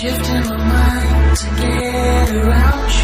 shifting my mind to get around you.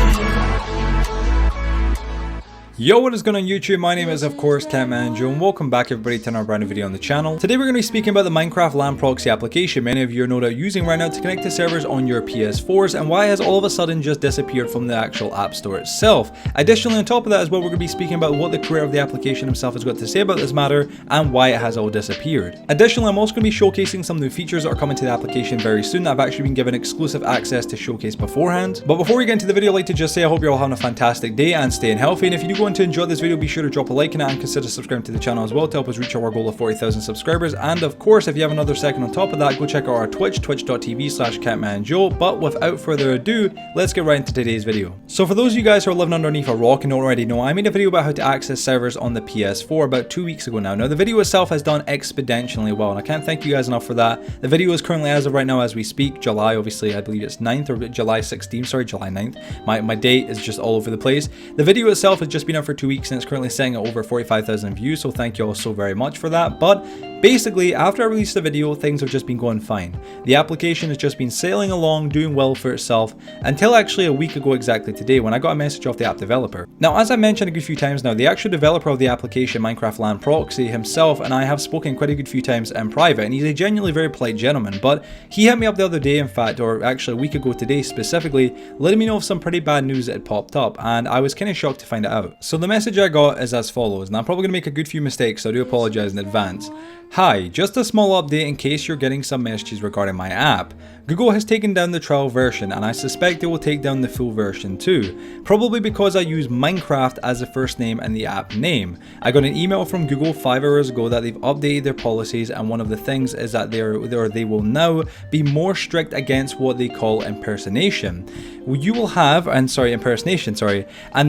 Yo, what is going on YouTube? My name is of course Catmanjoe and welcome back everybody to another brand new video on the channel. Today we're going to be speaking about the Minecraft Lan Proxy application many of you are no doubt using right now to connect to servers on your PS4s and why it has all of a sudden just disappeared from the actual app store itself. Additionally, on top of that as well, we're going to be speaking about what the creator of the application himself has got to say about this matter and why it has all disappeared. Additionally, I'm also going to be showcasing some new features that are coming to the application very soon that I've actually been given exclusive access to showcase beforehand. But before we get into the video, I'd like to just say I hope you're all having a fantastic day and staying healthy, and if you do go on to enjoy this video, be sure to drop a like on it and consider subscribing to the channel as well to help us reach our goal of 40,000 subscribers. And of course, if you have another second on top of that, go check out our Twitch, twitch.tv/Catmanjoe. But without further ado, let's get right into today's video. So for those of you guys who are living underneath a rock and don't already know, I made a video about how to access servers on the PS4 about 2 weeks ago now. Now the video itself has done exponentially well and I can't thank you guys enough for that. The video is currently, as of right now as we speak, July, obviously I believe it's 9th or July 16th, sorry, July 9th. My date is just all over the place. The video itself has just been up for 2 weeks and it's currently sitting at over 45,000 views, so thank you all so very much for that. But basically, after I released the video, things have just been going fine. The application has just been sailing along, doing well for itself, until actually a week ago exactly today when I got a message off the app developer. Now, as I mentioned a good few times now, the actual developer of the application, Minecraft Lan Proxy himself, and I have spoken quite a good few times in private, and he's a genuinely very polite gentleman, but he hit me up the other day, in fact, or actually a week ago today specifically, letting me know of some pretty bad news that had popped up, and I was kind of shocked to find it out. So the message I got is as follows, and I'm probably going to make a good few mistakes, so I do apologize in advance. Hi, just a small update in case you're getting some messages regarding my app. Google has taken down the trial version and I suspect they will take down the full version too, probably because I use Minecraft as the first name and the app name. I got an email from Google 5 hours ago that they've updated their policies, and one of the things is that they will now be more strict against what they call impersonation. You will have, and the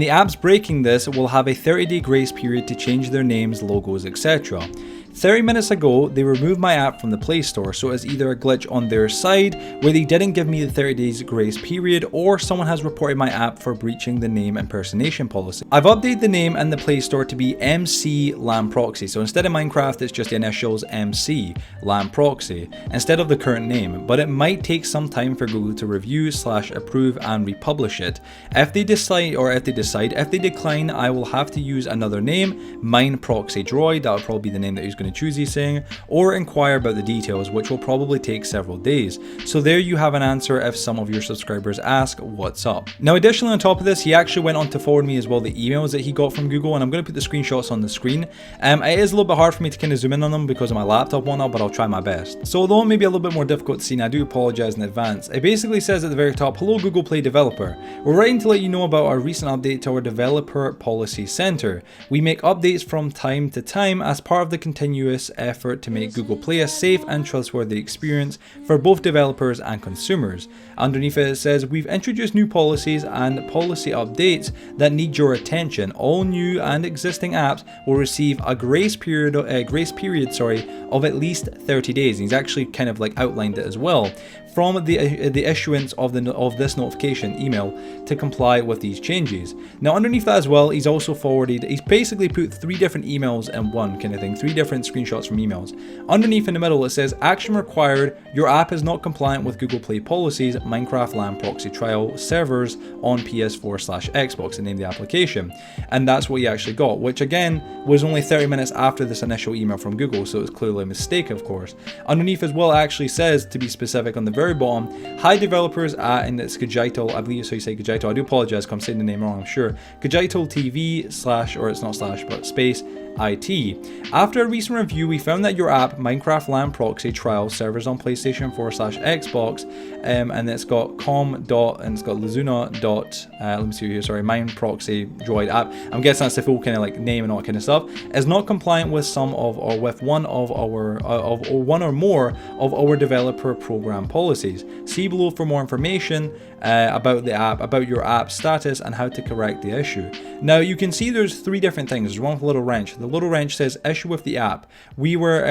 apps breaking this will have a 30-day grace period to change their names, logos, etc. 30 minutes ago, they removed my app from the Play Store, so it's either a glitch on their side where they didn't give me the 30 days grace period, or someone has reported my app for breaching the name impersonation policy. I've updated the name and the Play Store to be MC Lan Proxy, so instead of Minecraft, it's just the initials MC Lan Proxy, instead of the current name, but it might take some time for Google to review / approve and republish it. If they decline, I will have to use another name, Mine Proxy Droid, that would probably be the name that he's going to choose these saying, or inquire about the details, which will probably take several days. So there you have an answer if some of your subscribers ask what's up. Now additionally on top of this, he actually went on to forward me as well the emails that he got from Google, and I'm going to put the screenshots on the screen. It is a little bit hard for me to kind of zoom in on them because of my laptop and whatnot, but I'll try my best. So although it may be a little bit more difficult to see, and I do apologize in advance, it basically says at the very top, "Hello Google Play developer. We're writing to let you know about our recent update to our developer policy center. We make updates from time to time as part of the continuous effort to make Google Play a safe and trustworthy experience for both developers and consumers." Underneath it says, "We've introduced new policies and policy updates that need your attention. All new and existing apps will receive a grace period of at least 30 days. And he's actually kind of like outlined it as well, from the issuance of this notification email to comply with these changes. Now underneath that as well, he's basically put 3 different emails in one kind of thing, 3 different screenshots from emails. Underneath in the middle it says, "Action required, your app is not compliant with Google Play policies, Minecraft Lan Proxy trial servers on PS4/Xbox," and name the application. And that's what he actually got, which again was only 30 minutes after this initial email from Google, so it's clearly a mistake of course. Underneath as well it actually says, to be specific on the very bottom, "Hi developers at," and it's Gajital, I believe it's how you say Gajital, I do apologize because I'm saying the name wrong, I'm sure, Gajital TV / or it's not slash but space IT. "After a recent review, we found that your app, Minecraft Lan Proxy trial servers on PlayStation 4/Xbox, and it's got and it's got Lazuna let me see here, sorry, Mine Proxy Droid app. I'm guessing that's the full kind of like name and all that kind of stuff. Is not compliant with one or more of our developer program policies. See below for more information about the app, about your app status, and how to correct the issue." Now you can see there's 3 different things. There's one with a little wrench. The little wrench says issue with the app. We were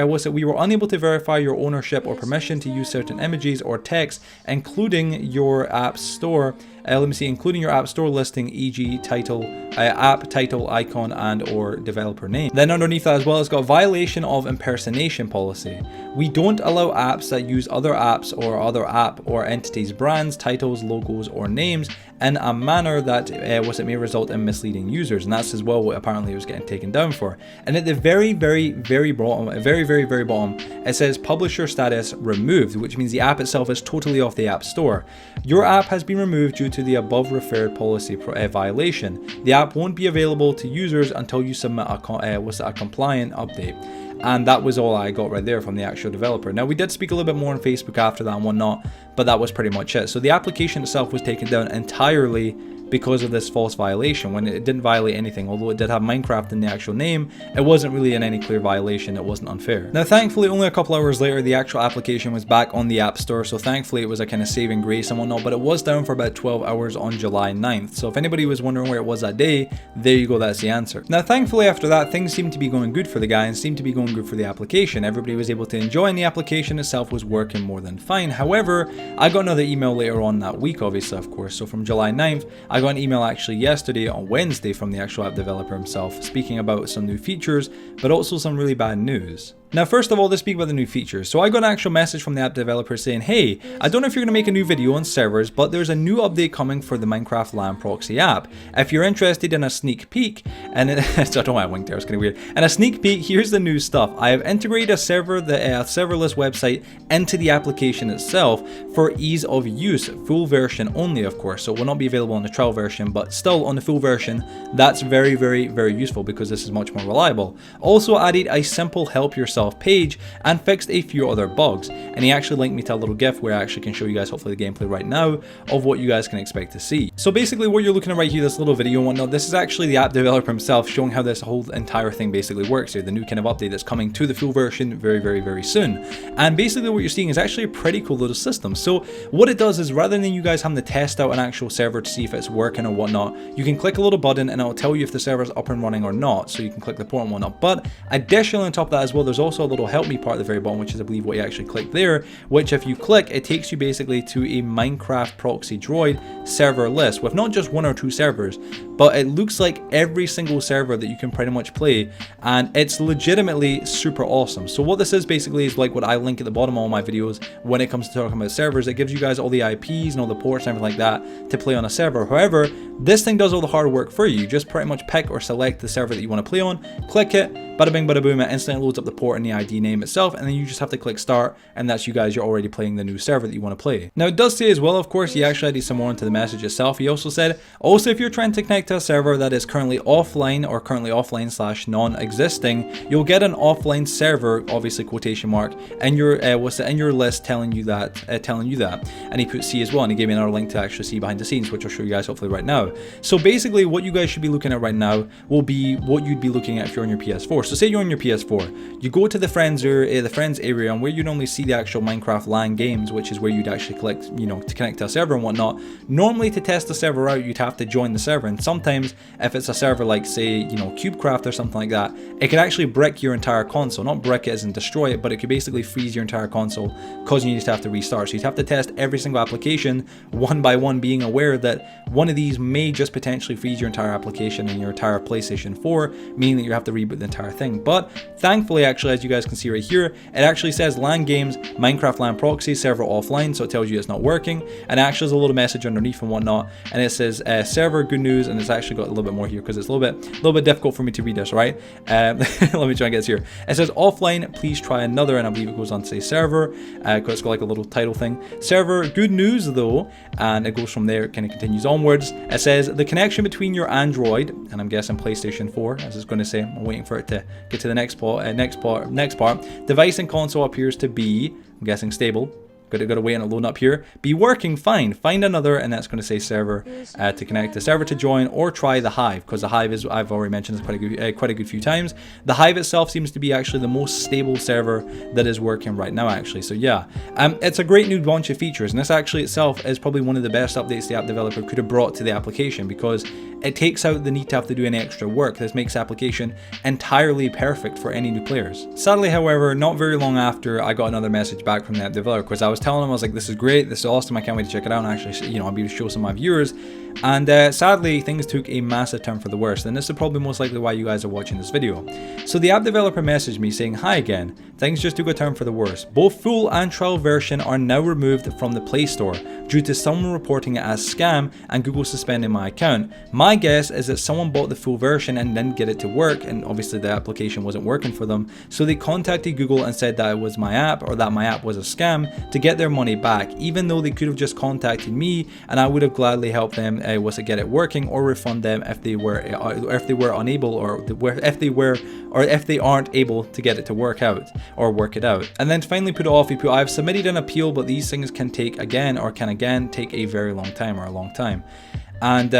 unable to verify your ownership or permission to use certain images or text, including your app store let me see, including your app store listing, e.g. title, app title, icon, and or developer name. Then underneath that as well, it's got violation of impersonation policy. We don't allow apps that use other apps or other app or entities, brands, titles, logos, or names in a manner that it may result in misleading users. And that's as well what apparently it was getting taken down for. And at the very bottom, very bottom, it says publisher status removed, which means the app itself is totally off the App Store. Your app has been removed due to the above referred policy violation. The app won't be available to users until you submit a compliant update. And that was all I got right there from the actual developer. Now, we did speak a little bit more on Facebook after that and whatnot, but that was pretty much it. So the application itself was taken down entirely because of this false violation, when it didn't violate anything. Although it did have Minecraft in the actual name, it wasn't really in any clear violation. It wasn't unfair. Now, thankfully, only a couple hours later, the actual application was back on the App Store, so thankfully it was a kind of saving grace and whatnot, but it was down for about 12 hours on July 9th. So if anybody was wondering where it was that day, there you go, that's the answer. Now, thankfully, after that, things seemed to be going good for the guy and seemed to be going good for the application. Everybody was able to enjoy, and the application itself was working more than fine. However, I got another email later on that week, obviously, of course. So from July 9th, I got an email actually yesterday on Wednesday from the actual app developer himself, speaking about some new features, but also some really bad news. Now, first of all, let's speak about the new features. So I got an actual message from the app developer saying, hey, I don't know if you're going to make a new video on servers, but there's a new update coming for the Minecraft Lan Proxy app. If you're interested in a sneak peek, and so I don't know why I winked there, it's kind of weird. And a sneak peek, here's the new stuff. I have integrated a serverless website into the application itself for ease of use, full version only, of course. So it will not be available on the trial version, but still on the full version, that's very useful because this is much more reliable. Also added a simple help yourself page and fixed a few other bugs, and he actually linked me to a little GIF where I actually can show you guys hopefully the gameplay right now of what you guys can expect to see. So basically what you're looking at right here, this little video and whatnot, this is actually the app developer himself showing how this whole entire thing basically works here, the new kind of update that's coming to the full version very soon. And basically what you're seeing is actually a pretty cool little system. So what it does is, rather than you guys having to test out an actual server to see if it's working or whatnot, you can click a little button and it'll tell you if the server's up and running or not, so you can click the port and whatnot. But additionally on top of that as well, there's also a little help me part at the very bottom, which is I believe what you actually click there, which if you click, it takes you basically to a Minecraft proxy droid server list with not just one or two servers, but it looks like every single server that you can pretty much play, and it's legitimately super awesome. So what this is basically is like what I link at the bottom of all my videos when it comes to talking about servers. It gives you guys all the IPs and all the ports and everything like that to play on a server. However, this thing does all the hard work for you. You just pretty much pick or select the server that you want to play on, click it, bada bing bada boom, it instantly loads up the port and the ID name itself, and then you just have to click start, and that's you guys, you're already playing the new server that you want to play. Now it does say as well, of course, he actually added some more into the message itself. He also said, also if you're trying to connect to a server that is currently offline or currently offline / non-existing, you'll get an offline server, obviously quotation mark, and your in your list telling you that, and he put C as well, and he gave me another link to actually see behind the scenes, which I'll show you guys hopefully right now. So basically what you guys should be looking at right now will be what you'd be looking at if you're on your PS4. So say you're on your PS4, you go to the friends area, and where you normally see the actual Minecraft LAN games, which is where you'd actually click, to connect to a server and whatnot. Normally to test the server out, you'd have to join the server, and sometimes if it's a server like say, CubeCraft or something like that, it could actually brick your entire console. Not brick it as in destroy it, but it could basically freeze your entire console, causing you just have to restart. So you'd have to test every single application one by one, being aware that one of these may just potentially freeze your entire application and your entire PlayStation 4, meaning that you have to reboot the entire thing. But thankfully, actually, as you guys can see right here, it actually says LAN games, Minecraft Lan Proxy, server offline, so it tells you it's not working, and actually there's a little message underneath and whatnot, and it says server good news, and it's actually got a little bit more here because it's a little bit difficult for me to read this, right? Let me try and get this here. It says offline, please try another, and I believe it goes on to say server, because it's got like a little title thing. Server good news though, and it goes from there, it kind of continues onwards. It says the connection between your Android, and I'm guessing PlayStation 4, as it's going to say, I'm waiting for it to get to the next part, device and console appears to be, I'm guessing, stable. Gotta wait and load up here. Be working fine. Find another, and that's going to say server to connect, the server to join, or try the Hive, because the Hive is, I've already mentioned this quite a good few times. The Hive itself seems to be actually the most stable server that is working right now, actually. So yeah, it's a great new bunch of features, and this actually itself is probably one of the best updates the app developer could have brought to the application, because it takes out the need to have to do any extra work. This makes the application entirely perfect for any new players. Sadly, however, not very long after, I got another message back from the app developer, because I was was telling them, I was like, this is great, this is awesome, I can't wait to check it out and actually, I'll be able to show some of my viewers. And sadly, things took a massive turn for the worse, and this is probably most likely why you guys are watching this video. So the app developer messaged me saying, hi again, things just took a turn for the worse. Both full and trial version are now removed from the Play Store due to someone reporting it as scam and Google suspending my account. My guess is that someone bought the full version and didn't get it to work, and obviously the application wasn't working for them, so they contacted Google and said that it was my app, or that my app was a scam, to get their money back, even though they could have just contacted me and I would have gladly helped them was to get it working or refund them if they were unable, or if they aren't able to get it to work out or work it out. And then to finally put it off, he put, I've submitted an appeal, but these things can take again take a very long time, or a long time. And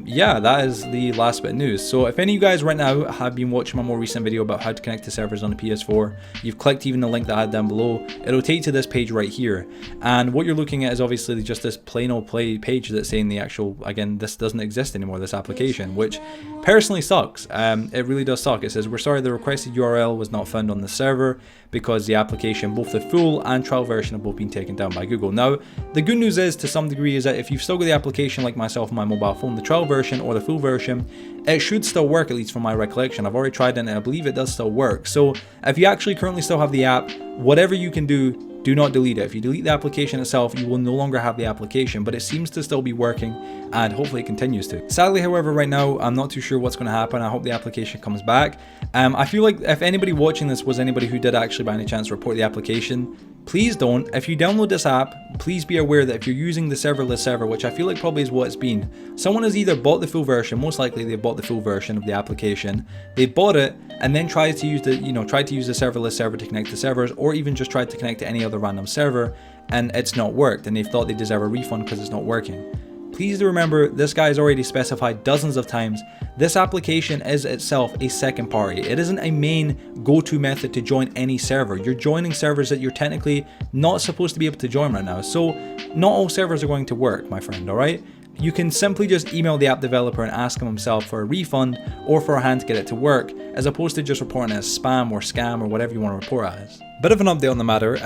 yeah, that is the last bit of news. So if any of you guys right now have been watching my more recent video about how to connect to servers on the PS4, you've clicked even the link that I had down below, it'll take you to this page right here. And what you're looking at is obviously just this plain old play page that's saying the actual, again, this doesn't exist anymore, this application, which personally sucks. It really does suck. It says, we're sorry, the requested URL was not found on the server because the application, both the full and trial version, have both been taken down by Google. Now, the good news is, to some degree, is that if you've still got the application like myself on my mobile phone, the trial version or the full version, it should still work, at least from my recollection. I've already tried it and I believe it does still work. So if you actually currently still have the app, whatever you can do not delete it. If you delete the application itself, you will no longer have the application, but it seems to still be working and hopefully it continues to. Sadly, however, right now, I'm not too sure what's going to happen. I hope the application comes back. I feel like if anybody watching this was anybody who did actually by any chance report the application, please don't. If you download this app, please be aware that if you're using the serverless server, which I feel like probably is what it's been, someone has either bought the full version, most likely they've bought the full version of the application, they bought it and then tried to use the serverless server to connect to servers, or even just tried to connect to any other random server and it's not worked and they've thought they deserve a refund because it's not working. Please do remember, this guy has already specified dozens of times, this application is itself a second party. It isn't a main go-to method to join any server. You're joining servers that you're technically not supposed to be able to join right now. So not all servers are going to work, my friend, alright? You can simply just email the app developer and ask him himself for a refund or for a hand to get it to work, as opposed to just reporting it as spam or scam or whatever you want to report as. Bit of an update on the matter.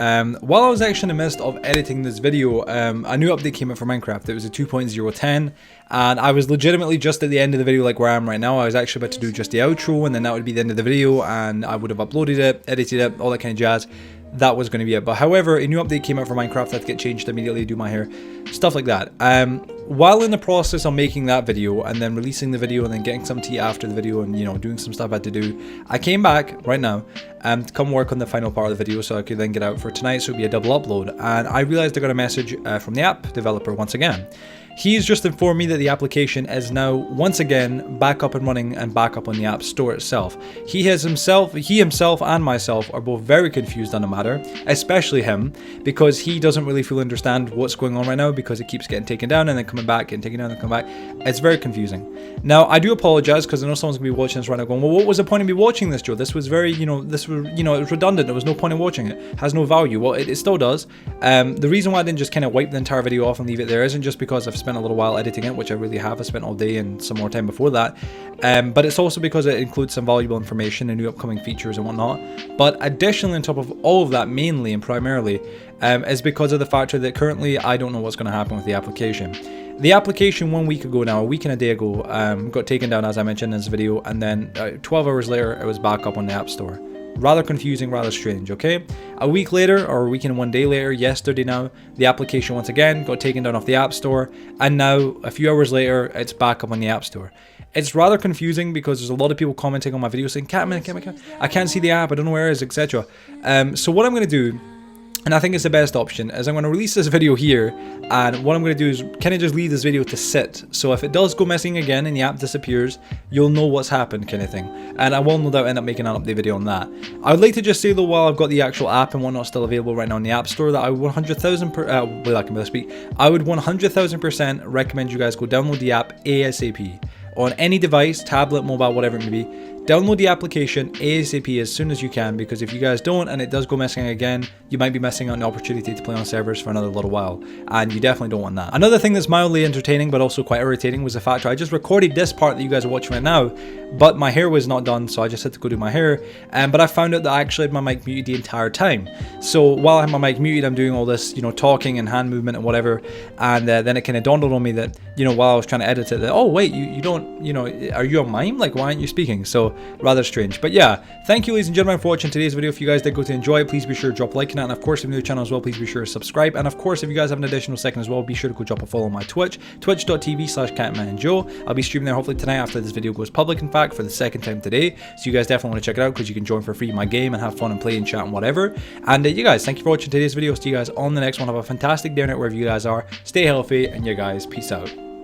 While I was actually in the midst of editing this video, a new update came out for Minecraft. It was a 2.010, and I was legitimately just at the end of the video, like where I am right now. I was actually about to do just the outro, and then that would be the end of the video, and I would have uploaded it, edited it, all that kind of jazz. That was going to be it. But however, a new update came out for Minecraft that get changed immediately, do my hair, stuff like that. While in the process of making that video and then releasing the video and then getting some tea after the video and doing some stuff I had to do, I came back right now to come work on the final part of the video so I could then get out for tonight, so it'd be a double upload. And I realized I got a message from the app developer once again. He's just informed me that the application is now once again back up and running and back up on the App Store itself. He himself and myself are both very confused on the matter, especially him, because he doesn't really fully understand what's going on right now, because it keeps getting taken down and then coming back and taken down and coming back. It's very confusing. Now, I do apologize, because I know someone's gonna be watching this right now going, well, what was the point of me watching this, Joe? This was very, it was redundant. There was no point in watching it. It has no value. Well, it still does. The reason why I didn't just kind of wipe the entire video off and leave it there isn't just because I've spent a little while editing it, which I really have. I spent all day and some more time before that, but it's also because it includes some valuable information and new upcoming features and whatnot. But additionally, on top of all of that, mainly and primarily, is because of the factor that currently I don't know what's going to happen with the application. The application 1 week ago now, a week and a day ago, got taken down, as I mentioned in this video, and then 12 hours later it was back up on the App Store. Rather confusing, rather strange, okay? A week later, or a week and 1 day later, yesterday now, the application once again got taken down off the App Store, and now, a few hours later, it's back up on the App Store. It's rather confusing because there's a lot of people commenting on my video saying, Catman, I can't see the app, I don't know where it is, etc. So what I'm going to do, and I think it's the best option, is I'm going to release this video here, and what I'm going to do is kind of just leave this video to sit. So if it does go missing again and the app disappears, you'll know what's happened, kind of thing. And I will no doubt end up making an update video on that. I would like to just say though, while I've got the actual app and whatnot still available right now in the App Store, that I would 100,000% recommend you guys go download the app ASAP. On any device, tablet, mobile, whatever it may be, download the application ASAP as soon as you can, because if you guys don't and it does go missing again, you might be missing out on the opportunity to play on servers for another little while, and you definitely don't want that. Another thing that's mildly entertaining but also quite irritating was the fact that I just recorded this part that you guys are watching right now, but my hair was not done, so I just had to go do my hair, but I found out that I actually had my mic muted the entire time. So while I have my mic muted, I'm doing all this, you know, talking and hand movement and whatever, and then it kind of dawned on me that, you know, while I was trying to edit it, that, oh wait, you don't, you know, are you a mime? Like, why aren't you speaking? So rather strange. But yeah, thank you ladies and gentlemen for watching today's video. If you guys did go to enjoy it, please be sure to drop a like on it, and of course if you're new to the channel as well, please be sure to subscribe, and of course if you guys have an additional second as well, be sure to go drop a follow on my Twitch, twitch.tv/Catmanjoe. I'll be streaming there hopefully tonight after this video goes public, in fact, for the second time today, so you guys definitely want to check it out, because you can join for free my game and have fun and play and chat and whatever. And you guys, thank you for watching today's video. See you guys on the next one. Have a fantastic day night wherever you guys are. Stay healthy, and you guys, peace out.